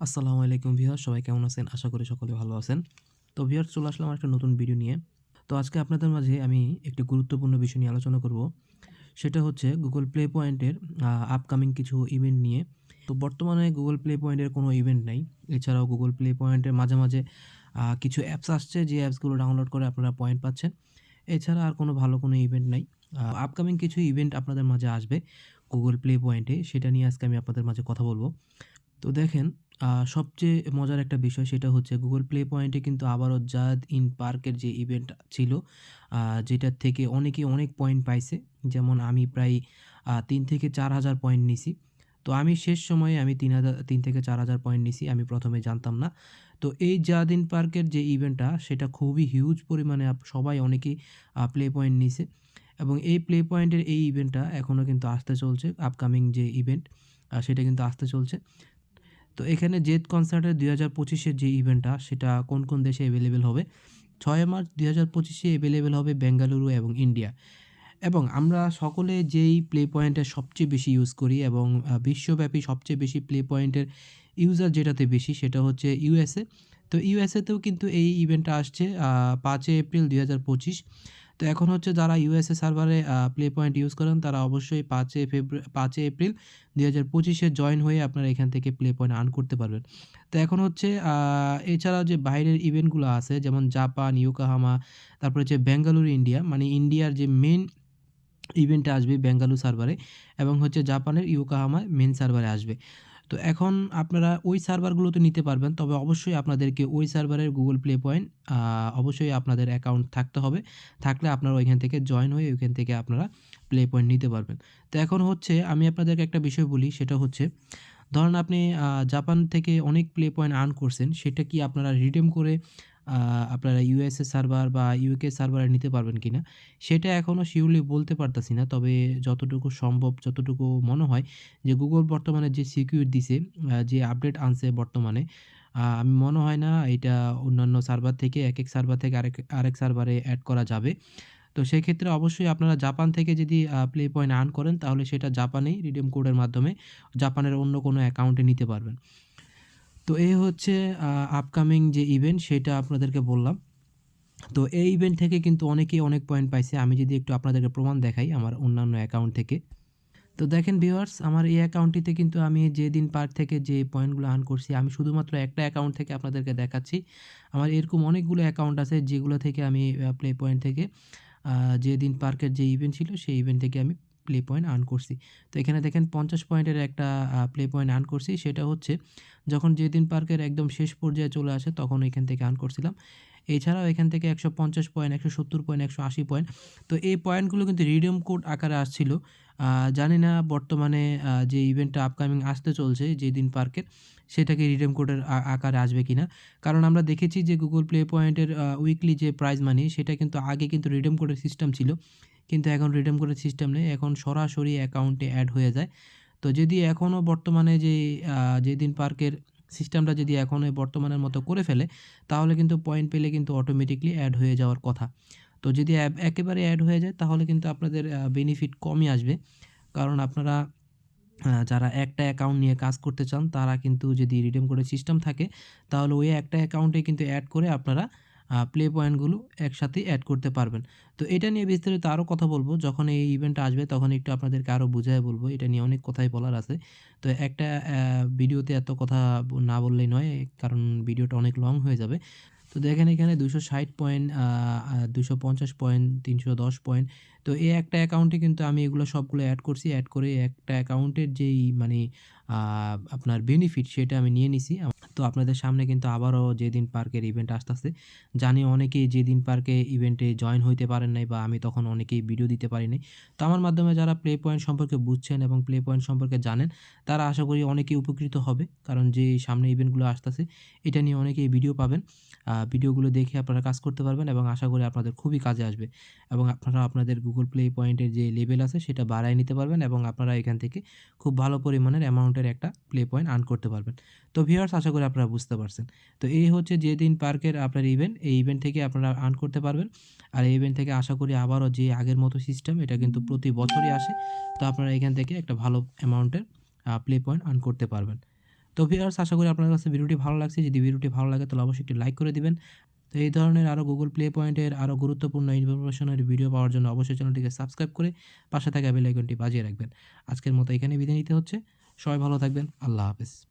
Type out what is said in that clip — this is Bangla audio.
আসসালামু আলাইকুম ভিউয়ার্স, সবাই কেমন আছেন? আশা করি সকলে ভালো আছেন। তো ভিউয়ার্স, চলে আসলাম একটা নতুন ভিডিও নিয়ে। তো আজকে আপনাদের মাঝে আমি একটি গুরুত্বপূর্ণ বিষয় নিয়ে আলোচনা করব। সেটা হচ্ছে Google Play Point এর আপকামিং কিছু ইভেন্ট নিয়ে। তো বর্তমানে Google Play Point এর কোনো ইভেন্ট নাই। এছাড়াও Google Play Point এর মাঝে, মাঝে কিছু অ্যাপস আসছে, যে অ্যাপসগুলো ডাউনলোড করে আপনারা পয়েন্ট পাচ্ছেন। এছাড়া আর কোনো ভালো কোনো ইভেন্ট নাই। আপকামিং কিছু ইভেন্ট আপনাদের মাঝে আসবে Google Play Point এ, সেটা নিয়ে আজকে আমি আপনাদের মাঝে কথা বলব। তো দেখেন, সবচেয়ে মজার একটা বিষয় সেটা হচ্ছে Google Play Point এ কিন্তু আবারও জাদ ইন পার্কের যে ইভেন্ট ছিল, যেটার থেকে অনেকে অনেক পয়েন্ট পাইছে। যেমন আমি প্রায় ৩ থেকে ৪,০০০ পয়েন্ট নিছি। তো আমি শেষ সময়ে আমি ৩ থেকে ৪,০০০ পয়েন্ট নিছি। আমি ১ম এ জানতাম না। তো এই জাদ ইন পার্কের যে ইভেন্টটা সেটা খুবই হিউজ পরিমাণে সবাই অনেকেই প্লে পয়েন্ট নিছে, এবং এই প্লে পয়েন্টের এই ইভেন্টটা এখনও কিন্তু আসতে চলছে। আপকামিং যে ইভেন্ট সেটা কিন্তু আসতে চলছে। তো এখানে জেদ কনসার্টের ২০২৫ এর যে ইভেন্টটা সেটা কোন, কোন দেশে এভেইলেবল হবে? ৬ মার্চ ২০২৫ এ এভেইলেবল হবে বেঙ্গালুরু এবং ইন্ডিয়া। এবং আমরা সকলে যেই প্লে পয়েন্টটা সবচেয়ে বেশি ইউজ করি এবং বিশ্বব্যাপী সবচেয়ে বেশি প্লে পয়েন্টের ইউজার যেটাতে বেশি সেটা হচ্ছে ইউএসএ। তো ইউএসএতেও কিন্তু এই ইভেন্টটা আসছে ৫ এপ্রিল ২০২৫। তো এখন হচ্ছে যারা ইউএসএ সার্ভারে প্লে পয়েন্ট ইউজ করেন তারা অবশ্যই ৫ এপ্রিল ২০২৫ এ জয়েন হয়ে আপনারা এখান থেকে প্লে পয়েন্ট আর্ন করতে পারবেন। তো এখন হচ্ছে এছাড়াও যে বাইরের ইভেন্টগুলো আছে যেমন জাপান, ইয়োকোহামা, তারপরে হচ্ছে বেঙ্গালুরু, ইন্ডিয়া, মানে ইন্ডিয়ার যে মেইন ইভেন্টে আসবে বেঙ্গালুরু সার্ভারে, এবং হচ্ছে জাপানের ইয়োকোহামা মেইন সার্ভারে আসবে। তো এখন আপনারা ওই সার্ভারগুলোতে নিতে পারবেন। তবে অবশ্যই আপনাদেরকে ওই সার্ভারের Google Play Point অবশ্যই আপনাদের অ্যাকাউন্ট থাকতে হবে। থাকলে আপনারা ওইখান থেকে জয়েন হয়ে ওইখান থেকে আপনারা প্লে পয়েন্ট নিতে পারবেন। তো এখন হচ্ছে আমি আপনাদেরকে একটা বিষয় বলি, সেটা হচ্ছে ধরেন আপনি জাপান থেকে অনেক প্লে পয়েন্ট আর্ন করছেন, সেটা কি আপনারা রিডিম করে আ আপনারা ইউএসএ সার্ভার বা ইউকে সার্ভারে নিতে পারবেন কিনা? সেটা এখনও সিউরলি বলতে পারতাছি না। তবে যতটুকু সম্ভব, যতটুকু মনে হয় যে Google বর্তমানে যে সিকিউর দিছে, যে আপডেট আনছে বর্তমানে, আমি মনে হয় না এটা অন্যান্য সার্ভার থেকে একেক সার্ভার থেকে আরেক সার্ভারে এড করা যাবে। তো সেক্ষেত্রে অবশ্যই আপনারা জাপান থেকে যদি প্লে পয়েন্ট আর্ন করেন তাহলে সেটা জাপানেই রিডিম কোডের মাধ্যমে জাপানের অন্য কোনো অ্যাকাউন্টে নিতে পারবেন। তো এই হচ্ছে আপকামিং যে ইভেন্ট সেটা আপনাদেরকে বললাম। তো এই ইভেন্ট থেকে কিন্তু অনেকেই অনেক পয়েন্ট পাইছে। আমি যদি একটু আপনাদেরকে প্রমাণ দেখাই আমার অন্যান্য অ্যাকাউন্ট থেকে। তো দেখেন ভিউয়ার্স, আমার এই অ্যাকাউন্টটিতে কিন্তু আমি যেদিন পার্ক থেকে যে পয়েন্টগুলো আর্ন করছি, আমি শুধুমাত্র একটা অ্যাকাউন্ট থেকে আপনাদেরকে দেখাচ্ছি। আমার এরকম অনেকগুলো অ্যাকাউন্ট আছে যেগুলো থেকে আমি প্লে পয়েন্ট থেকে আ যেদিন পার্কের যে ইভেন্ট ছিল সেই ইভেন্ট থেকে আমি প্লে পয়েন্ট আর্ন করছি। তো এখানে দেখেন ৫০ পয়েন্টের একটা প্লে পয়েন্ট আর্ন করছি। সেটা হচ্ছে যখন যেদিন পার্কের একদম শেষ পর্যায়ে চলে আসে তখন এখান থেকে আর্ন করছিলাম। এছাড়াও এখান থেকে ১৫০ পয়েন্ট, ১৭০ পয়েন্ট, ১৮০ পয়েন্ট। তো এই পয়েন্টগুলো কিন্তু রিডিম কোড আকারে আসছিল। জানি না বর্তমানে যে ইভেন্টটা আপকামিং আসতে চলছে যেদিন পার্কের, সেটা কি রিডিম কোডের আকারে আসবে কিনা? কারণ আমরা দেখেছি যে Google Play Point এর উইকলি যে প্রাইজ মানি সেটা কিন্তু আগে কিন্তু রিডিম কোডের সিস্টেম ছিল। কিন্তু এখন রিডিম কোডের সিস্টেম নেই। এখন সরাসরি অ্যাকাউন্টে এড হয়ে যায়। তো যদি এখনও বর্তমানে যে যেদিন পার্কের সিস্টেমটা যদি এখনো বর্তমানের মতো করে ফেলে, তাহলে কিন্তু পয়েন্ট পেলে কিন্তু অটোমেটিক্যালি এড হয়ে যাওয়ার কথা। তো যদি একেবারে এড হয়ে যায় তাহলে কিন্তু আপনাদের বেনিফিট কমই আসবে। কারণ আপনারা যারা একটা অ্যাকাউন্ট নিয়ে কাজ করতে চান তারা কিন্তু যদি রিডিম কোডের সিস্টেম থাকে তাহলে ওই একটা অ্যাকাউন্টে কিন্তু এড করে আপনারা প্লে পয়েন্টগুলো একসাথে এড করতে পারবেন। তো এটা নিয়ে বিস্তারিত আরও কথা বলব যখন এই ইভেন্টটা আসবে, তখন একটু আপনাদেরকে আরও বুঝায়ে বলব। এটা নিয়ে অনেক কথাই বলার আছে। তো একটা ভিডিওতে এত কথা না বললেই নয়, কারণ ভিডিওটা অনেক লং হয়ে যাবে। তো দেখেন এখানে ২৬০ পয়েন্ট, ২৫০ পয়েন্ট, ৩১০ পয়েন্ট। তো এই একটা অ্যাকাউন্টে কিন্তু আমি এগুলো সবগুলো এড করছি। এড করে একটা অ্যাকাউন্টের যেই মানে আ আপনার বেনিফিট সেটা আমি নিয়ে নিছি। তো আপনাদের সামনে কিন্তু আবারও যেদিন পার্কের ইভেন্ট আসতেছে। জানি অনেকেই যেদিন পার্কে ইভেন্টে জয়েন হইতে পারেন নাই, বা আমি তখন অনেকেই ভিডিও দিতে পারি নাই। তো আমার মাধ্যমে যারা প্লে পয়েন্ট সম্পর্কে বুঝছেন এবং প্লে পয়েন্ট সম্পর্কে জানেন, তারা আশা করি অনেকেই উপকৃত হবে। কারণ যে সামনে ইভেন্টগুলো আসতেছে এটা নিয়ে অনেকেই ভিডিও পাবেন। ভিডিওগুলো দেখে আপনারা কাজ করতে পারবেন এবং আশা করি আপনাদের খুবই কাজে আসবে, এবং আপনারা আপনাদের Google Play Point এর যে লেভেল আছে সেটা বাড়ায় নিতে পারবেন, এবং আপনারা এখান থেকে খুব ভালো পরিমাণের অ্যামাউন্টের একটা প্লে পয়েন্ট আর্ন করতে পারবেন। তো ভিউয়ার্স, আশা করি আপনারা বুঝতে পারছেন। তো এই হচ্ছে যেদিন পার্কের আপনার ইভেন্ট, এই ইভেন্ট থেকে আপনারা আর্ন করতে পারবেন। আর এই ইভেন্ট থেকে আশা করি আবারও যে আগের মতো সিস্টেম, এটা কিন্তু প্রতি বছরই আসে। তো আপনারা এখান থেকে একটা ভালো অ্যামাউন্টের প্লে পয়েন্ট আর্ন করতে পারবেন। তো তো ভিউয়ার্স, আশা করি আপনার কাছে ভিডিওটি ভালো লাগছে। যদি ভিডিওটি ভালো লাগে তাহলে অবশ্যই একটি লাইক করে দিবেন। তো এই ধরনের আরও গুগল প্লে পয়েন্টের আরও গুরুত্বপূর্ণ ইনফরমেশনের ভিডিও পাওয়ার জন্য অবশ্যই চ্যানেলটিকে সাবস্ক্রাইব করে পাশে থাকা বেল আইকনটি বাজিয়ে রাখবেন। আজকের মতো এখানে বিদায় নিতে হচ্ছে। সবাই ভালো থাকবেন। আল্লাহ হাফেজ।